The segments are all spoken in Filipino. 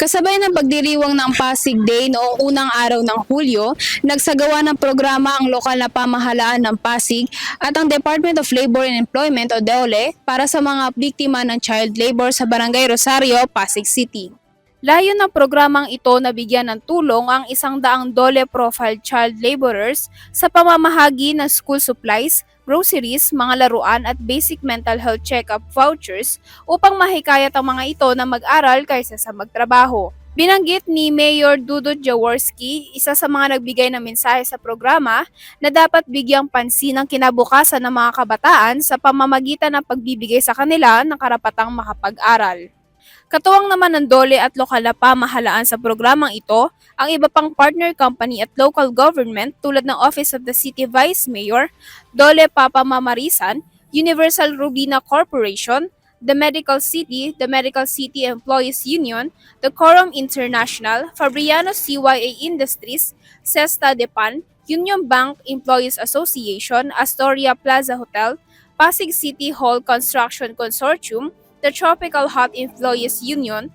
Kasabay ng pagdiriwang ng Pasig Day noong unang araw ng Hulyo, nagsagawa ng programa ang lokal na pamahalaan ng Pasig at ang Department of Labor and Employment o DOLE para sa mga biktima ng child labor sa Barangay Rosario, Pasig City. Layo ng programang ito na bigyan ng tulong ang 100 DOLE profile child laborers sa pamamahagi ng school supplies, groceries, mga laruan at basic mental health check-up vouchers upang mahikayat ang mga ito na mag-aral kaysa sa magtrabaho. Binanggit ni Mayor Dudut Jaworski, isa sa mga nagbigay ng mensahe sa programa, na dapat bigyang pansin ang kinabukasan ng mga kabataan sa pamamagitan ng pagbibigay sa kanila ng karapatang makapag-aral. Katuwang naman ng DOLE at lokal na pamahalaan sa programang ito, ang iba pang partner company at local government tulad ng Office of the City Vice Mayor, DOLE Papa Mamarisan, Universal Rubina Corporation, the Medical City Employees Union, the Coram International, Fabriano CYA Industries, Cesta Depan, Union Bank Employees Association, Astoria Plaza Hotel, Pasig City Hall Construction Consortium, the Tropical Hot Employees Union,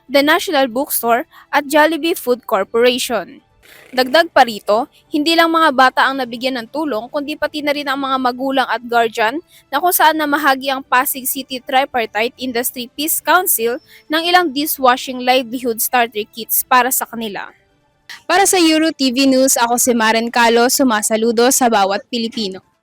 the National Bookstore, at Jollibee Food Corporation. Dagdag pa rito, hindi lang mga bata ang nabigyan ng tulong kundi pati na rin ang mga magulang at guardian na kung saan namahagi ang Pasig City Tripartite Industry Peace Council ng ilang dishwashing livelihood starter kits para sa kanila. Para sa Euro TV News, ako si Maren Calo, sumasaludo sa bawat Pilipino.